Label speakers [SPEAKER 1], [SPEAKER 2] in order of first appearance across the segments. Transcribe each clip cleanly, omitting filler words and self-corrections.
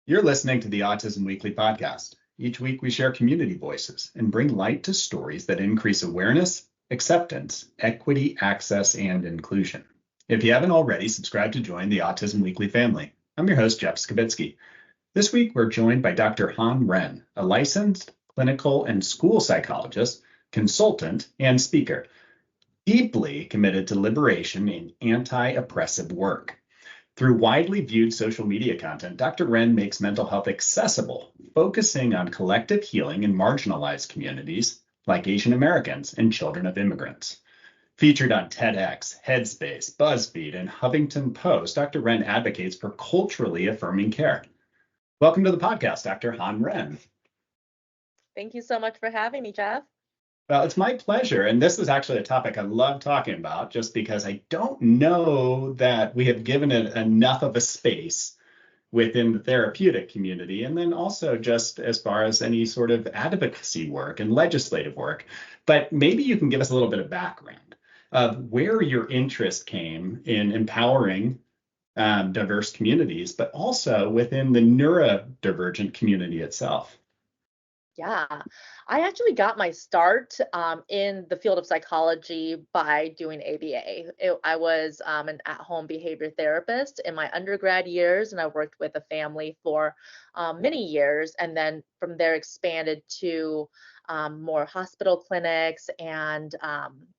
[SPEAKER 1] You're listening to the Autism Weekly podcast. Each week, we share community voices and bring light to stories that increase awareness, acceptance, equity, access, and inclusion. If you haven't already, subscribe to join the Autism Weekly family. I'm your host, Jeff Skibitsky. This week, we're joined by Dr. Han Ren, a licensed clinical and school psychologist, consultant, and speaker, deeply committed to liberation in anti-oppressive work. Through widely viewed social media content, Dr. Ren makes mental health accessible, focusing on collective healing in marginalized communities like Asian Americans and children of immigrants. Featured on TEDx, Headspace, BuzzFeed, and Huffington Post, Dr. Ren advocates for culturally affirming care. Welcome to the podcast, Dr. Han Ren.
[SPEAKER 2] Thank you so much for having me, Jeff.
[SPEAKER 1] Well, it's my pleasure. And this is actually a topic I love talking about just because I don't know that we have given it enough of a space within the therapeutic community. And then also just as far as any sort of advocacy work and legislative work. But maybe you can give us a little bit of background of where your interest came in empowering diverse communities, but also within the neurodivergent community itself.
[SPEAKER 2] Yeah, I actually got my start in the field of psychology by doing ABA. I was an at-home behavior therapist in my undergrad years, and I worked with a family for many years, and then from there expanded to more hospital clinics. And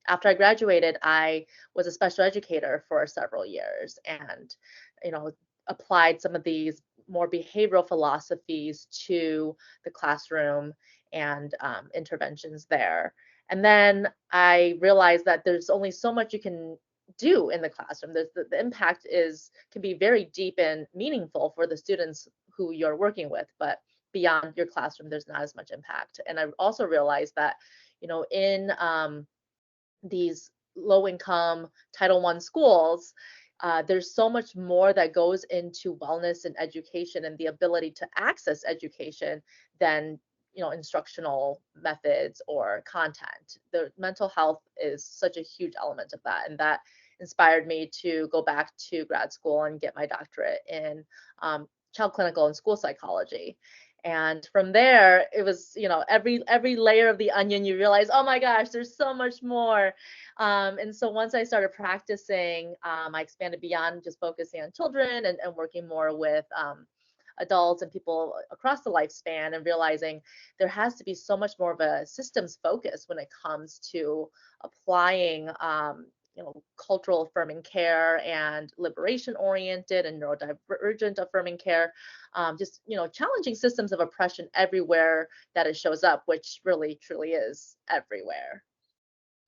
[SPEAKER 2] after I graduated, I was a special educator for several years, and you know, applied some of these more behavioral philosophies to the classroom and interventions there. And then I realized that there's only so much you can do in the classroom. The impact can be very deep and meaningful for the students who you're working with, but beyond your classroom, there's not as much impact. And I also realized that, in these low income Title I schools, there's so much more that goes into wellness and education and the ability to access education than instructional methods or content. The mental health is such a huge element of that, and that inspired me to go back to grad school and get my doctorate in child clinical and school psychology. And from there, it was, every layer of the onion, you realize, oh my gosh, there's so much more. And so once I started practicing, I expanded beyond just focusing on children and working more with adults and people across the lifespan, and realizing there has to be so much more of a systems focus when it comes to applying cultural affirming care and liberation oriented and neurodivergent affirming care, just challenging systems of oppression everywhere that it shows up, which really truly is everywhere.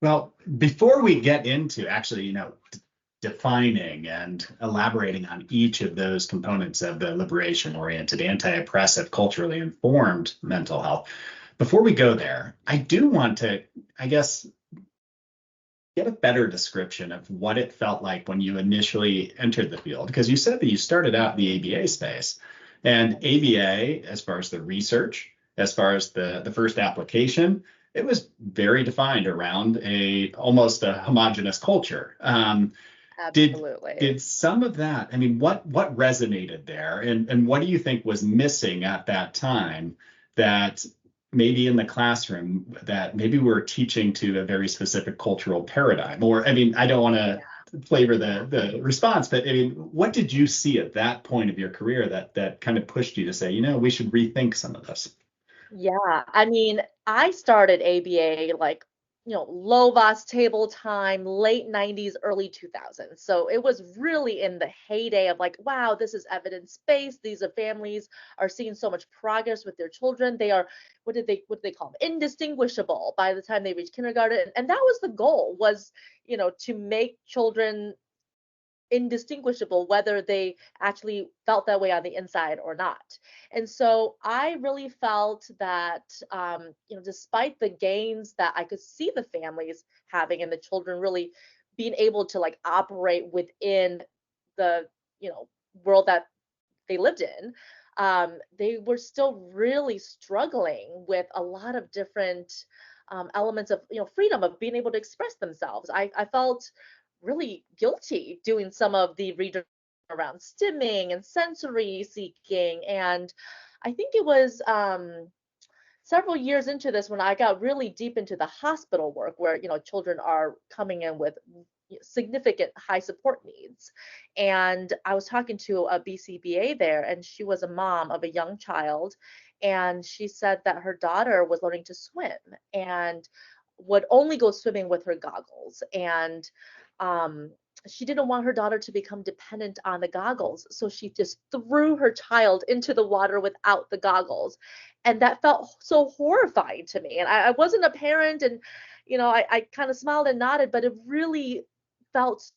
[SPEAKER 1] Well, before we get into actually, defining and elaborating on each of those components of the liberation-oriented, anti-oppressive, culturally informed mental health, before we go there, I do want to, I guess, get a better description of what it felt like when you initially entered the field, because you said that you started out in the ABA space, and ABA, as far as the research, as far as the first application, it was very defined around almost a homogenous culture.
[SPEAKER 2] Absolutely.
[SPEAKER 1] Did some of that, I mean, what resonated there, and what do you think was missing at that time that maybe in the classroom that maybe we're teaching to a very specific cultural paradigm? Or, I mean, I don't want to flavor the response, but I mean, what did you see at that point of your career that kind of pushed you to say, we should rethink some of this?
[SPEAKER 2] Yeah, I mean, I started ABA like, Lova's table time, late 90s, early 2000s. So it was really in the heyday of like, wow, this is evidence-based. These are families are seeing so much progress with their children. They are, what did they call them? Indistinguishable by the time they reach kindergarten. And that was the goal, was, to make children indistinguishable whether they actually felt that way on the inside or not. And so I really felt that despite the gains that I could see the families having and the children really being able to like operate within the world that they lived in, they were still really struggling with a lot of different elements of freedom of being able to express themselves. I felt really guilty doing some of the around stimming and sensory seeking. And I think it was several years into this when I got really deep into the hospital work where, children are coming in with significant high support needs. And I was talking to a BCBA there, and she was a mom of a young child. And she said that her daughter was learning to swim and would only go swimming with her goggles. And um, she didn't want her daughter to become dependent on the goggles. So she just threw her child into the water without the goggles. And that felt so horrifying to me. And I wasn't a parent, and I kind of smiled and nodded, but it really felt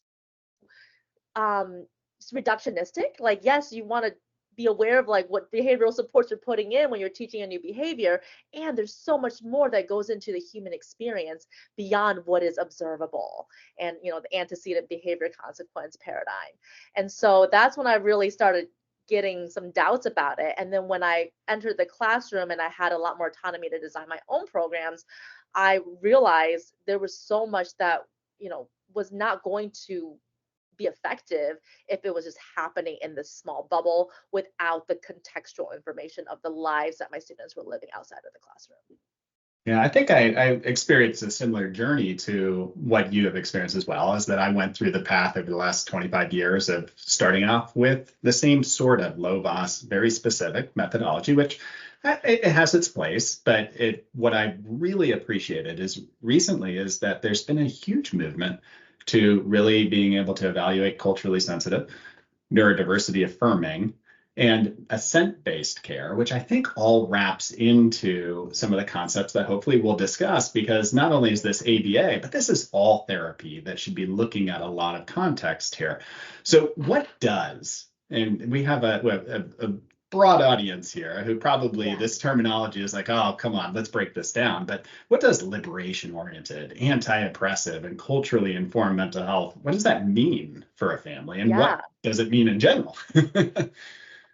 [SPEAKER 2] um reductionistic. Like, yes, you want to be aware of like what behavioral supports you're putting in when you're teaching a new behavior, and there's so much more that goes into the human experience beyond what is observable, and the antecedent behavior consequence paradigm. And so that's when I really started getting some doubts about it. And then when I entered the classroom and I had a lot more autonomy to design my own programs, I realized there was so much that was not going to be effective if it was just happening in this small bubble without the contextual information of the lives that my students were living outside of the classroom.
[SPEAKER 1] Yeah, I think I experienced a similar journey to what you have experienced as well, is that I went through the path over the last 25 years of starting off with the same sort of low VOS, very specific methodology, which it has its place. But what I really appreciated is recently is that there's been a huge movement to really being able to evaluate culturally sensitive, neurodiversity affirming, and assent-based care, which I think all wraps into some of the concepts that hopefully we'll discuss, because not only is this ABA, but this is all therapy that should be looking at a lot of context here. So what does, and we have a broad audience here who probably this terminology is like, oh, come on, let's break this down. But what does liberation-oriented, anti-oppressive, and culturally informed mental health, what does that mean for a family? And what does it mean in general?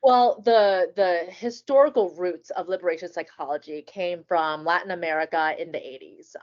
[SPEAKER 2] Well, the historical roots of liberation psychology came from Latin America in the 80s,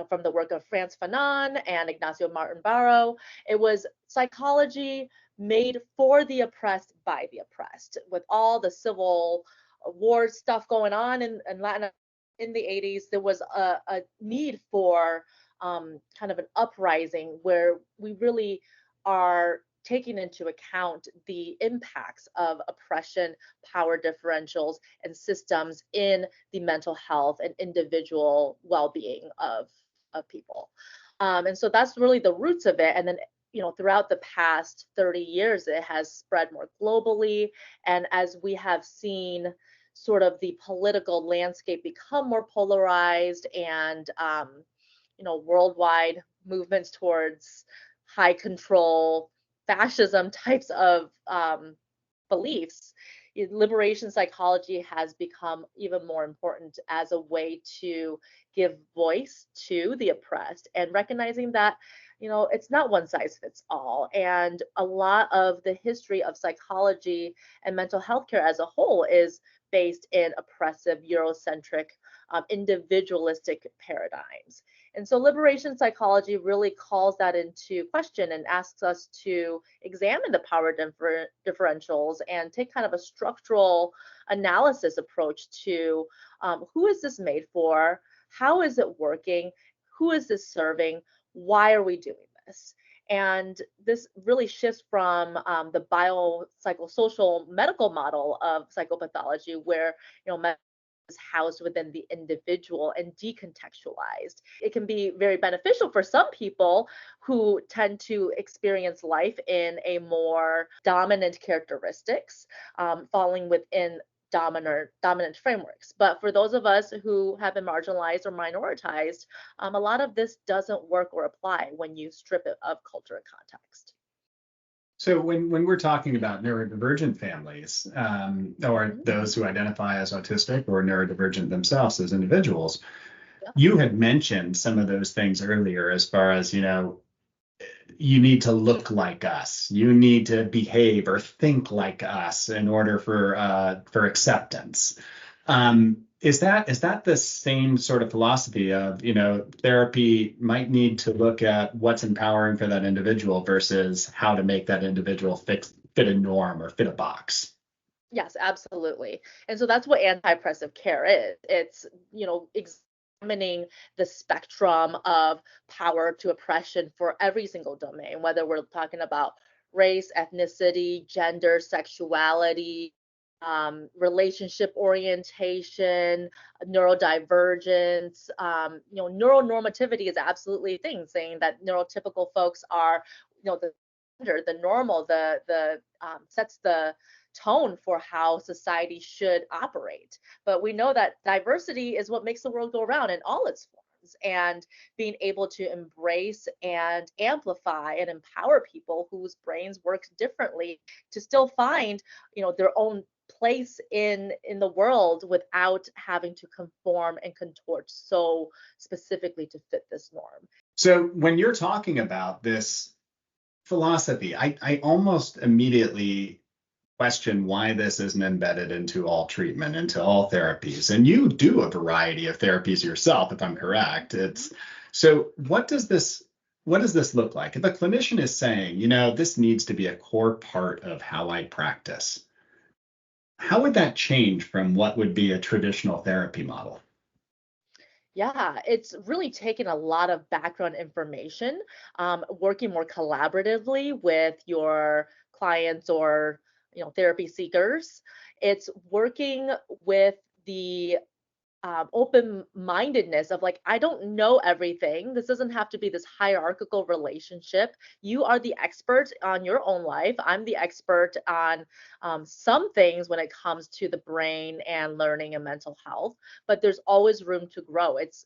[SPEAKER 2] from the work of Frantz Fanon and Ignacio Martin Barro. It was psychology made for the oppressed by the oppressed. With all the civil war stuff going on in Latin in the 80s, there was a need for kind of an uprising where we really are taking into account the impacts of oppression, power differentials, and systems in the mental health and individual well-being of people. And so that's really the roots of it. And then, throughout the past 30 years, it has spread more globally. And as we have seen sort of the political landscape become more polarized and, worldwide movements towards high control, fascism types of beliefs, liberation psychology has become even more important as a way to give voice to the oppressed, and recognizing that it's not one size fits all. And a lot of the history of psychology and mental health care as a whole is based in oppressive, Eurocentric, individualistic paradigms. And so liberation psychology really calls that into question and asks us to examine the power differentials and take kind of a structural analysis approach to who is this made for? How is it working? Who is this serving? Why are we doing this? And this really shifts from the biopsychosocial medical model of psychopathology, where is housed within the individual and decontextualized. It can be very beneficial for some people who tend to experience life in a more dominant characteristics, falling within dominant frameworks. But for those of us who have been marginalized or minoritized, a lot of this doesn't work or apply when you strip it of culture and context.
[SPEAKER 1] So when we're talking about neurodivergent families, or those who identify as autistic or neurodivergent themselves as individuals, you had mentioned some of those things earlier, as far as, you need to look like us, you need to behave or think like us in order for acceptance. Is that the same sort of philosophy of, therapy might need to look at what's empowering for that individual versus how to make that individual fit a norm or fit a box?
[SPEAKER 2] Yes, absolutely. And so that's what anti-oppressive care is. It's, examining the spectrum of power to oppression for every single domain, whether we're talking about race, ethnicity, gender, sexuality, relationship orientation, neurodivergence. Neuronormativity is absolutely a thing, saying that neurotypical folks are, the standard, the normal, the sets the tone for how society should operate. But we know that diversity is what makes the world go round in all its forms. And being able to embrace and amplify and empower people whose brains work differently to still find, their own place in the world without having to conform and contort so specifically to fit this norm.
[SPEAKER 1] So when you're talking about this philosophy, I almost immediately question why this isn't embedded into all treatment, into all therapies. And you do a variety of therapies yourself, if I'm correct. It's so what does this look like? If a clinician is saying, this needs to be a core part of how I practice, how would that change from what would be a traditional therapy model?
[SPEAKER 2] Yeah, it's really taken a lot of background information, working more collaboratively with your clients or therapy seekers. It's working with the open-mindedness of like, I don't know everything. This doesn't have to be this hierarchical relationship. You are the expert on your own life. I'm the expert on some things when it comes to the brain and learning and mental health. But there's always room to grow. It's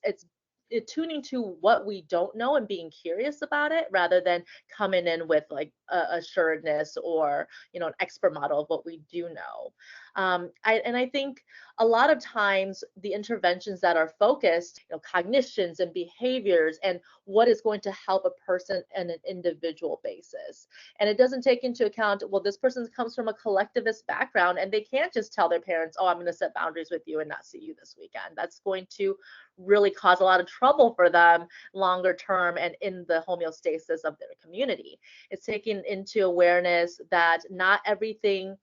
[SPEAKER 2] tuning to what we don't know and being curious about it rather than coming in with like assuredness or an expert model of what we do know. I think a lot of times the interventions that are focused, cognitions and behaviors and what is going to help a person on an individual basis. And it doesn't take into account, well, this person comes from a collectivist background and they can't just tell their parents, oh, I'm going to set boundaries with you and not see you this weekend. That's going to really cause a lot of trouble for them longer term and in the homeostasis of their community. It's taking into awareness that not everything,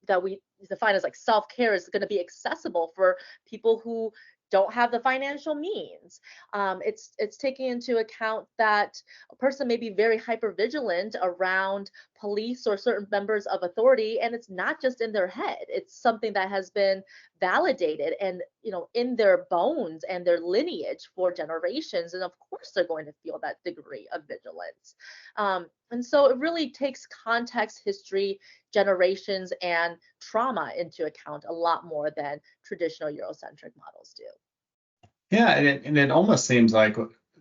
[SPEAKER 2] that we define as like self-care is going to be accessible for people who don't have the financial means. It's taking into account that a person may be very hypervigilant around police or certain members of authority, and it's not just in their head. It's something that has been validated and in their bones and their lineage for generations. And of course, they're going to feel that degree of vigilance. And so it really takes context, history, generations, and trauma into account a lot more than traditional Eurocentric models do.
[SPEAKER 1] Yeah, and it almost seems like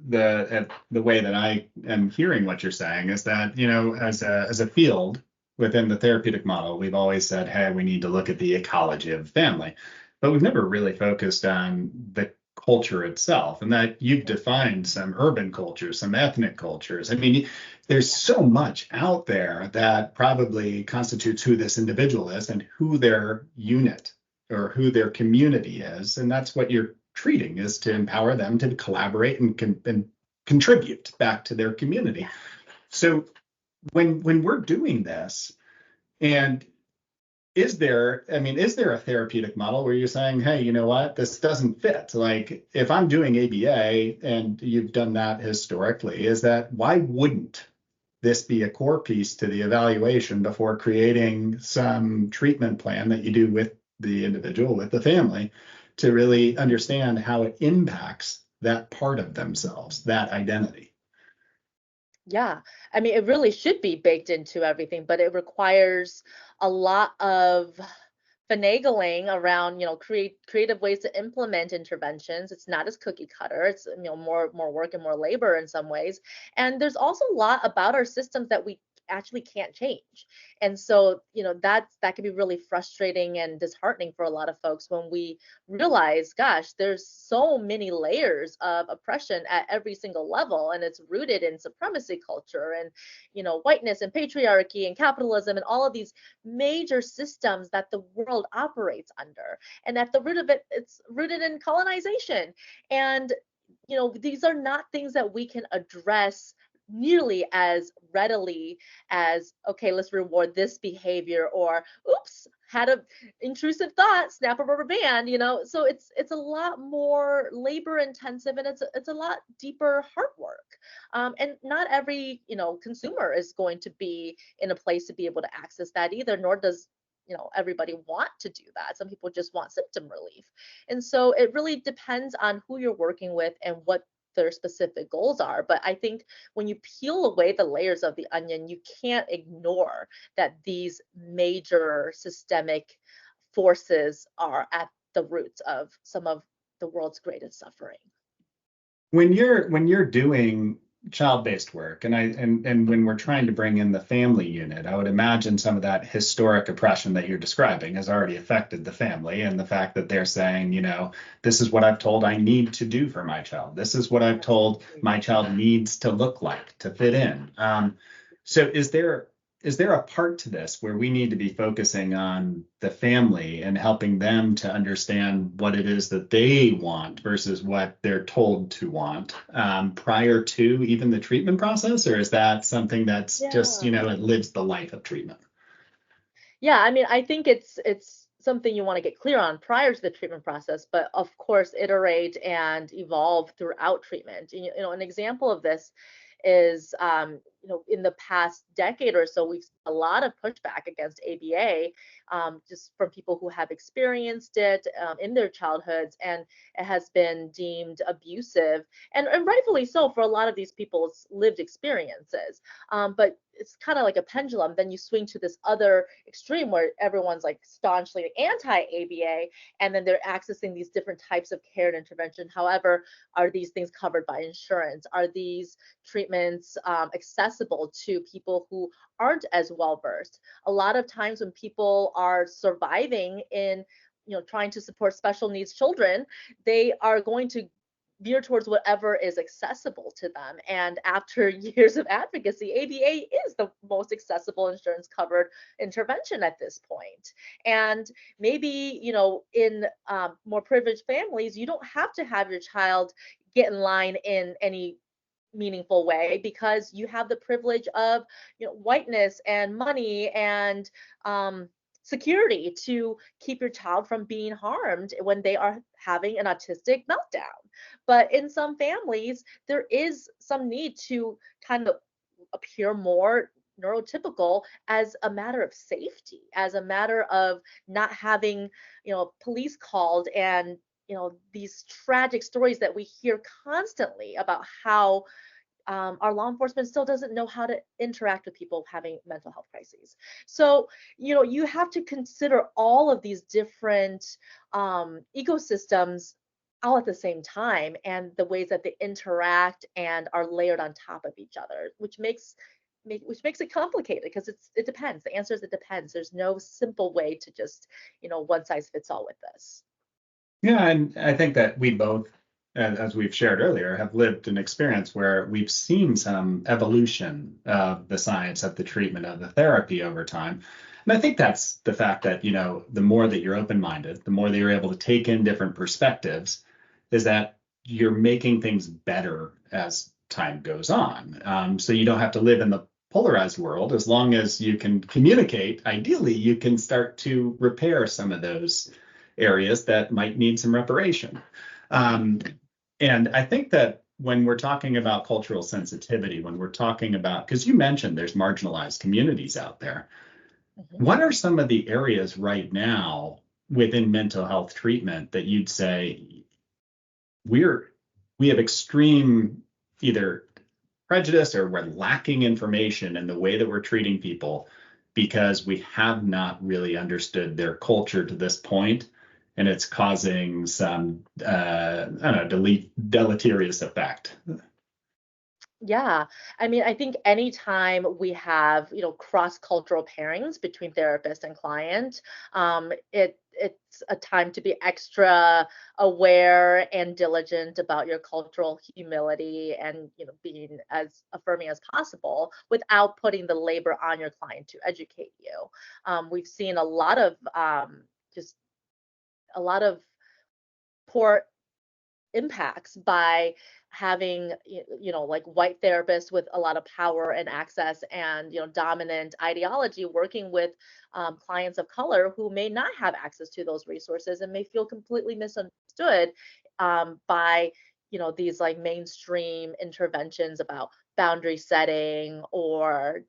[SPEAKER 1] the way that I am hearing what you're saying is that, as a field within the therapeutic model, we've always said, hey, we need to look at the ecology of family, but we've never really focused on the culture itself, and that you've defined some urban cultures, some ethnic cultures. I mean, there's so much out there that probably constitutes who this individual is and who their unit or who their community is, and that's what you're treating, is to empower them to collaborate and contribute back to their community. So when we're doing this, and is there a therapeutic model where you're saying, hey, you know what, this doesn't fit? Like if I'm doing ABA and you've done that historically, is that why wouldn't this be a core piece to the evaluation before creating some treatment plan that you do with the individual, with the family, to really understand how it impacts that part of themselves, that identity?
[SPEAKER 2] Yeah, I mean, it really should be baked into everything, but it requires a lot of finagling around, creative ways to implement interventions. It's not as cookie cutter. It's, more work and more labor in some ways. And there's also a lot about our systems that we actually can't change. And so, that can be really frustrating and disheartening for a lot of folks when we realize, gosh, there's so many layers of oppression at every single level, and it's rooted in supremacy culture and, whiteness and patriarchy and capitalism and all of these major systems that the world operates under. And at the root of it, it's rooted in colonization. And these are not things that we can address nearly as readily as, okay, let's reward this behavior, or oops, had a intrusive thought, snap a rubber band. So it's a lot more labor intensive, and it's a lot deeper heart work. And not every consumer is going to be in a place to be able to access that either, nor does everybody want to do that. Some people just want symptom relief. And so it really depends on who you're working with and what their specific goals are. But I think when you peel away the layers of the onion, you can't ignore that these major systemic forces are at the roots of some of the world's greatest suffering.
[SPEAKER 1] When you're doing child-based work, and when we're trying to bring in the family unit, I would imagine some of that historic oppression that you're describing has already affected the family, and the fact that they're saying, this is what I've told I need to do for my child. This is what I've told my child needs to look like to fit in. So is there a part to this where we need to be focusing on the family and helping them to understand what it is that they want versus what they're told to want prior to even the treatment process? Or is that something that's just, it lives the life of treatment?
[SPEAKER 2] Yeah, I mean, I think it's something you want to get clear on prior to the treatment process, but of course iterate and evolve throughout treatment. An example of this is, in the past decade or so, we've seen a lot of pushback against ABA, just from people who have experienced it in their childhoods, and it has been deemed abusive, and rightfully so for a lot of these people's lived experiences. But it's kind of like a pendulum. Then you swing to this other extreme where everyone's like staunchly anti-ABA, and then they're accessing these different types of care and intervention. However, are these things covered by insurance? Are these treatments accessible to people who aren't as well versed? A lot of times when people are surviving in, trying to support special needs children, they are going to veer towards whatever is accessible to them. And after years of advocacy, ABA is the most accessible insurance covered intervention at this point. And maybe, in more privileged families, you don't have to have your child get in line in any meaningful way because you have the privilege of, whiteness and money and security to keep your child from being harmed when they are having an autistic meltdown. But in some families, there is some need to kind of appear more neurotypical as a matter of safety, as a matter of not having, police called, and these tragic stories that we hear constantly about how our law enforcement still doesn't know how to interact with people having mental health crises. So, you have to consider all of these different ecosystems all at the same time, and the ways that they interact and are layered on top of each other, which makes it complicated because it depends. The answer is it depends. There's no simple way to just, one size fits all with this.
[SPEAKER 1] Yeah, and I think that we both, as we've shared earlier, have lived an experience where we've seen some evolution of the science, of the treatment, of the therapy over time. And I think that's the fact that, the more that you're open-minded, the more that you're able to take in different perspectives, is that you're making things better as time goes on. So you don't have to live in the polarized world. As long as you can communicate, ideally, you can start to repair some of those areas that might need some reparation. And I think that when we're talking about cultural sensitivity, when we're talking about, because you mentioned there's marginalized communities out there, what are some of the areas right now within mental health treatment that you'd say we have extreme either prejudice or we're lacking information in the way that we're treating people because we have not really understood their culture to this point? And it's causing some, deleterious effect.
[SPEAKER 2] Yeah. I mean, I think anytime we have, cross-cultural pairings between therapist and client, it's a time to be extra aware and diligent about your cultural humility and, being as affirming as possible without putting the labor on your client to educate you. We've seen just a lot of poor impacts by having like white therapists with a lot of power and access and dominant ideology working with clients of color who may not have access to those resources and may feel completely misunderstood by these like mainstream interventions about boundary setting or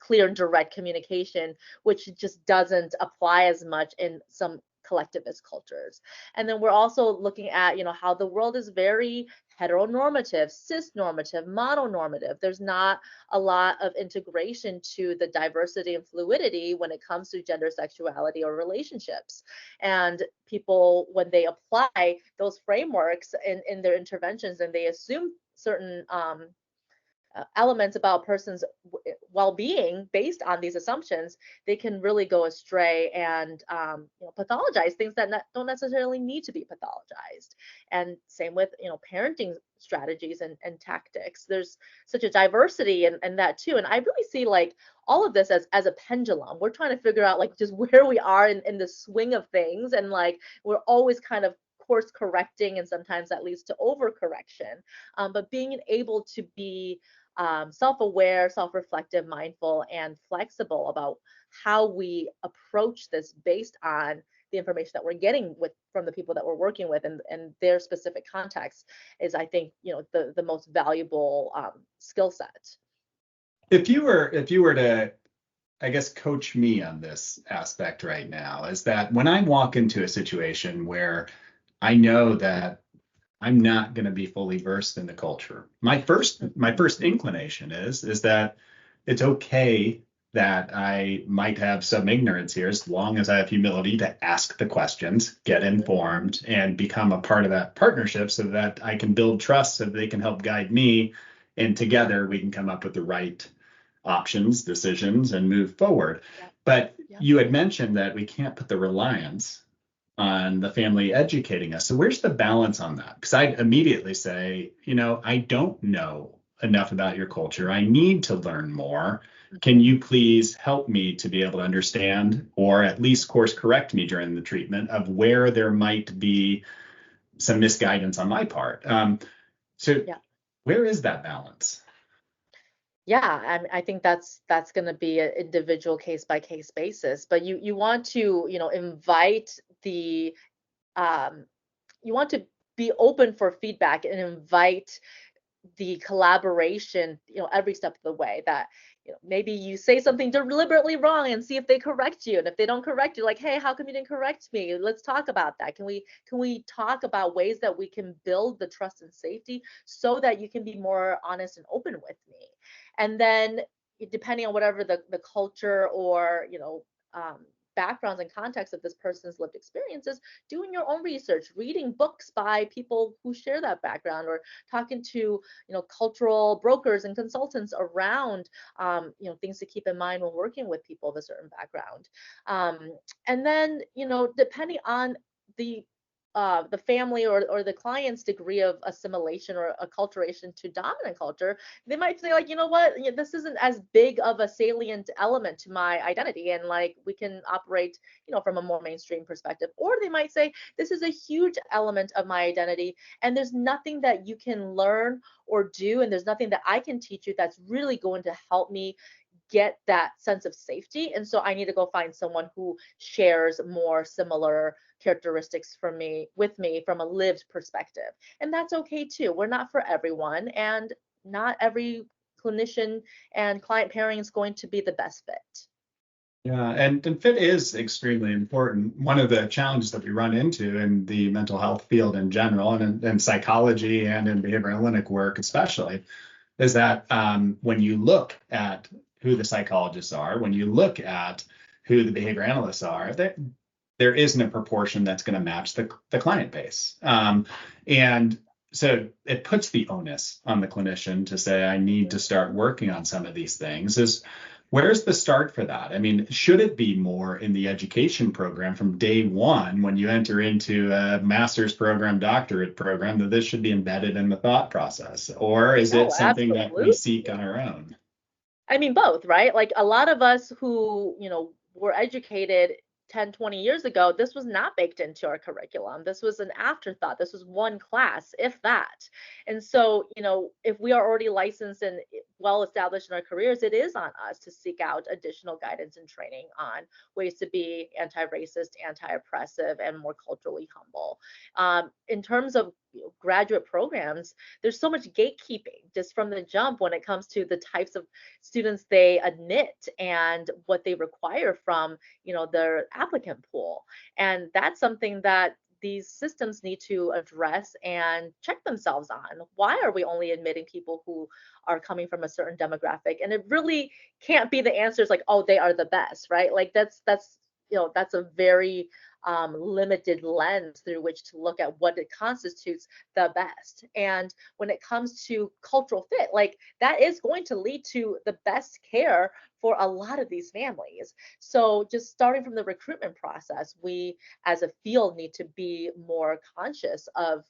[SPEAKER 2] clear and direct communication, which just doesn't apply as much in some collectivist cultures. And then we're also looking at, how the world is very heteronormative, cisnormative, mononormative. There's not a lot of integration to the diversity and fluidity when it comes to gender, sexuality, or relationships. And people, when they apply those frameworks in their interventions and they assume certain elements about a person's well-being based on these assumptions, they can really go astray and pathologize things that don't necessarily need to be pathologized. And same with parenting strategies and tactics. There's such a diversity in that too. And I really see like all of this as a pendulum. We're trying to figure out like just where we are in the swing of things, and like we're always kind of course correcting, and sometimes that leads to overcorrection. But being able to be self-aware, self-reflective, mindful, and flexible about how we approach this based on the information that we're getting from the people that we're working with and their specific context is, I think, the most valuable skill set.
[SPEAKER 1] If you were to, I guess, coach me on this aspect right now, is that when I walk into a situation where I know that I'm not going to be fully versed in the culture, my first inclination is that it's okay that I might have some ignorance here, as long as I have humility to ask the questions, get informed, and become a part of that partnership so that I can build trust so they can help guide me. And together we can come up with the right options, decisions, and move forward.
[SPEAKER 2] Yeah.
[SPEAKER 1] But
[SPEAKER 2] Yeah.
[SPEAKER 1] you had mentioned that we can't put the reliance on the family educating us. So where's the balance on that? Because I'd immediately say, I don't know enough about your culture. I need to learn more. Can you please help me to be able to understand, or at least course correct me during the treatment of where there might be some misguidance on my part?
[SPEAKER 2] Yeah.
[SPEAKER 1] Where is that balance?
[SPEAKER 2] Yeah, I think that's going to be an individual case by case basis, but you want to invite the you want to be open for feedback and invite the collaboration every step of the way. That maybe you say something deliberately wrong and see if they correct you, and if they don't correct you, like, hey, how come you didn't correct me? Let's talk about that. Can we talk about ways that we can build the trust and safety so that you can be more honest and open with me? And then depending on whatever the culture or backgrounds and context of this person's lived experiences, doing your own research, reading books by people who share that background, or talking to cultural brokers and consultants around things to keep in mind when working with people of a certain background. And then depending on the family or the client's degree of assimilation or acculturation to dominant culture, they might say like, what, this isn't as big of a salient element to my identity, and like we can operate from a more mainstream perspective. Or they might say, this is a huge element of my identity, and there's nothing that you can learn or do, and there's nothing that I can teach you that's really going to help me get that sense of safety. And so I need to go find someone who shares more similar characteristics with me from a lived perspective. And that's okay too. We're not for everyone, and not every clinician and client pairing is going to be the best fit.
[SPEAKER 1] Yeah, and fit is extremely important. One of the challenges that we run into in the mental health field in general, and in psychology and in behavioral analytic work especially, is that when you look at who the psychologists are, when you look at who the behavior analysts are, there isn't a proportion that's going to match the client base. And so it puts the onus on the clinician to say, I need to start working on some of these things. Where's the start for that? I mean, should it be more in the education program from day one when you enter into a master's program, doctorate program, that this should be embedded in the thought process? Or is it
[SPEAKER 2] No,
[SPEAKER 1] something that we
[SPEAKER 2] absolutely.
[SPEAKER 1] seek on our own?
[SPEAKER 2] I mean, both, right? Like a lot of us who, were educated 10, 20 years ago, this was not baked into our curriculum. This was an afterthought. This was one class, if that. And so, if we are already licensed and well established in our careers, it is on us to seek out additional guidance and training on ways to be anti-racist, anti-oppressive, and more culturally humble. In terms of graduate programs, there's so much gatekeeping just from the jump when it comes to the types of students they admit and what they require from their applicant pool. And that's something that these systems need to address and check themselves on. Why are we only admitting people who are coming from a certain demographic? And it really can't be the answers like, oh, they are the best, right? Like that's a very limited lens through which to look at what it constitutes the best. And when it comes to cultural fit, like that is going to lead to the best care for a lot of these families. So just starting from the recruitment process, we as a field need to be more conscious of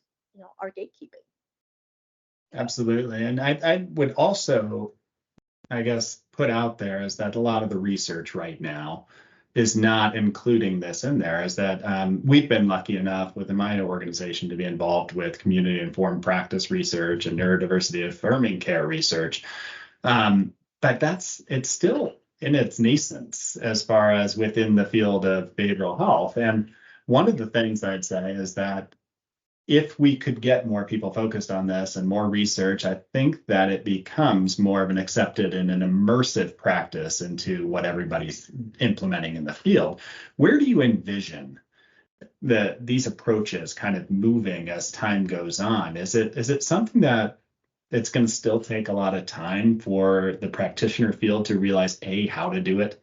[SPEAKER 2] our gatekeeping.
[SPEAKER 1] Absolutely. And I would also, I guess, put out there is that a lot of the research right now is not including this in there, is that we've been lucky enough within my organization to be involved with community informed practice research and neurodiversity affirming care research. But it's still in its nascence as far as within the field of behavioral health. And one of the things I'd say is that if we could get more people focused on this and more research, I think that it becomes more of an accepted and an immersive practice into what everybody's implementing in the field. Where do you envision these approaches kind of moving as time goes on? Is it something that it's going to still take a lot of time for the practitioner field to realize A, how to do it,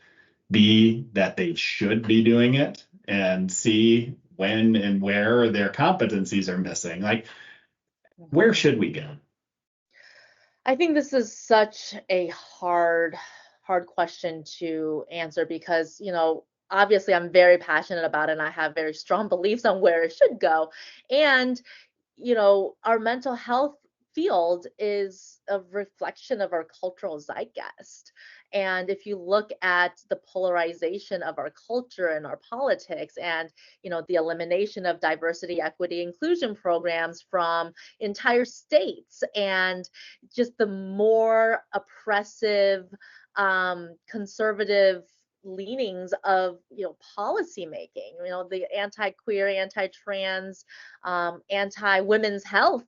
[SPEAKER 1] B, that they should be doing it, and C, when and where their competencies are missing? Like, where should we go?
[SPEAKER 2] I think this is such a hard question to answer because, obviously I'm very passionate about it and I have very strong beliefs on where it should go. And, our mental health field is a reflection of our cultural zeitgeist. And if you look at the polarization of our culture and our politics and, the elimination of diversity, equity, inclusion programs from entire states and just the more oppressive, conservative leanings of policy making, the anti-queer, anti-trans, anti-women's health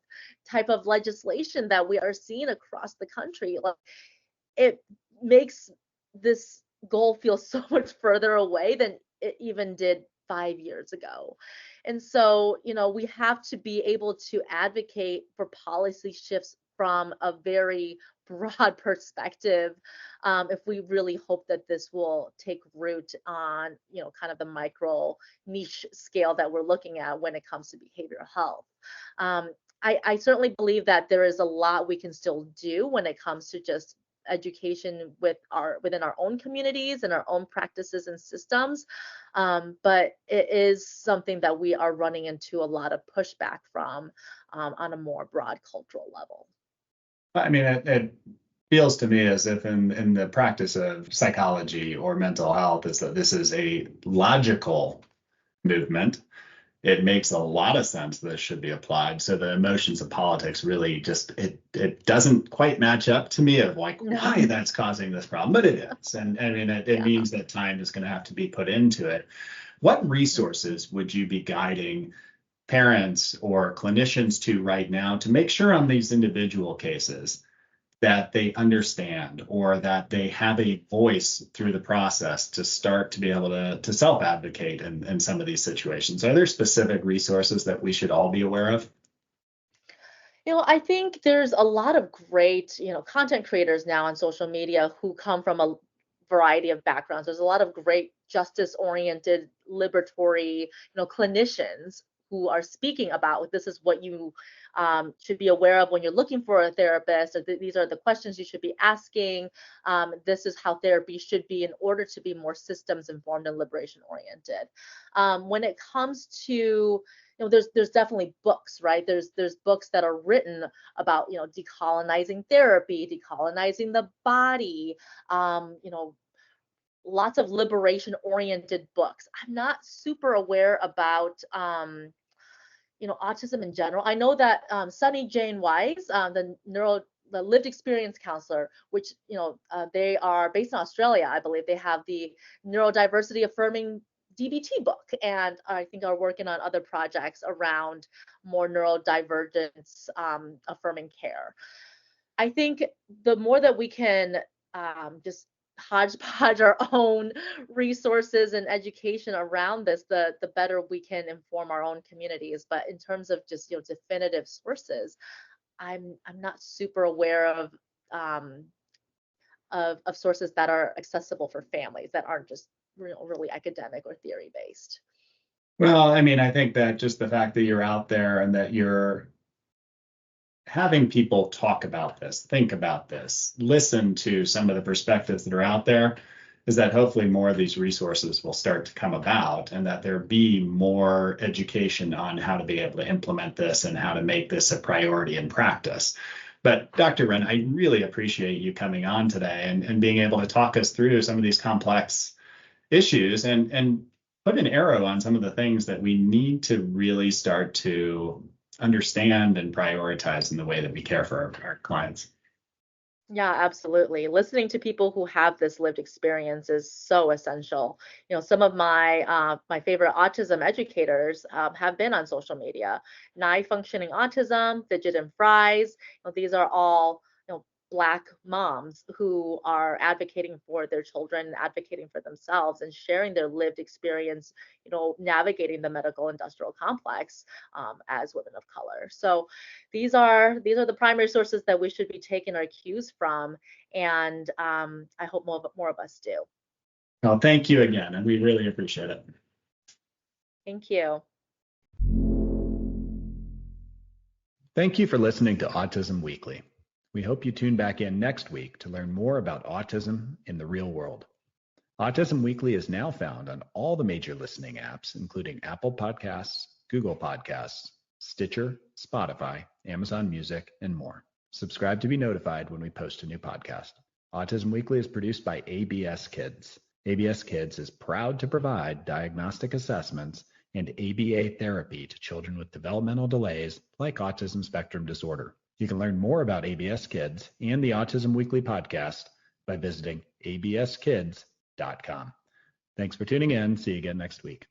[SPEAKER 2] type of legislation that we are seeing across the country. Like, it makes this goal feel so much further away than it even did 5 years ago. And so, we have to be able to advocate for policy shifts from a very broad perspective, if we really hope that this will take root on, kind of the micro niche scale that we're looking at when it comes to behavioral health. I certainly believe that there is a lot we can still do when it comes to just education within our own communities and our own practices and systems. But it is something that we are running into a lot of pushback from, on a more broad cultural level.
[SPEAKER 1] I mean, it feels to me as if in the practice of psychology or mental health is that this is a logical movement. It makes a lot of sense that this should be applied. So the emotions of politics really just it doesn't quite match up to me of like
[SPEAKER 2] No.
[SPEAKER 1] why that's causing this problem, but it is. And I mean it
[SPEAKER 2] Yeah.
[SPEAKER 1] means that time is going to have to be put into it. What resources would you be guiding parents or clinicians to right now to make sure on these individual cases that they understand or that they have a voice through the process to start to be able to self-advocate in some of these situations? Are there specific resources that we should all be aware of?
[SPEAKER 2] I think there's a lot of great, content creators now on social media who come from a variety of backgrounds. There's a lot of great justice-oriented, liberatory, clinicians who are speaking about this is what you should be aware of when you're looking for a therapist, or these are the questions you should be asking. This is how therapy should be in order to be more systems informed and liberation oriented. When it comes to, there's definitely books, right? There's books that are written about, decolonizing therapy, decolonizing the body, lots of liberation oriented books. I'm not super aware about autism in general. I know that Sunny Jane Wise, the lived experience counselor, which they are based in Australia, I believe. They have the Neurodiversity Affirming DBT book, and I think are working on other projects around more neurodivergence affirming care. I think the more that we can just hodgepodge our own resources and education around this, the better we can inform our own communities. But in terms of just definitive sources, I'm not super aware of sources that are accessible for families that aren't just really academic or theory based.
[SPEAKER 1] Well, I mean, I think that just the fact that you're out there and that you're having people talk about this, think about this, listen to some of the perspectives that are out there, is that hopefully more of these resources will start to come about, and that there be more education on how to be able to implement this and how to make this a priority in practice. But Dr. Wren, I really appreciate you coming on today and being able to talk us through some of these complex issues and put an arrow on some of the things that we need to really start to understand and prioritize in the way that we care for our clients.
[SPEAKER 2] Yeah, absolutely. Listening to people who have this lived experience is so essential. Some of my favorite autism educators have been on social media. Nigh Functioning Autism, Fidget and Fries. These are all Black moms who are advocating for their children, advocating for themselves, and sharing their lived experience, navigating the medical industrial complex as women of color. So these are the primary sources that we should be taking our cues from, and I hope more of us do.
[SPEAKER 1] Well, thank you again, and we really appreciate it.
[SPEAKER 2] Thank you.
[SPEAKER 1] Thank you for listening to Autism Weekly. We hope you tune back in next week to learn more about autism in the real world. Autism Weekly is now found on all the major listening apps, including Apple Podcasts, Google Podcasts, Stitcher, Spotify, Amazon Music, and more. Subscribe to be notified when we post a new podcast. Autism Weekly is produced by ABS Kids. ABS Kids is proud to provide diagnostic assessments and ABA therapy to children with developmental delays like autism spectrum disorder. You can learn more about ABS Kids and the Autism Weekly podcast by visiting abskids.com. Thanks for tuning in. See you again next week.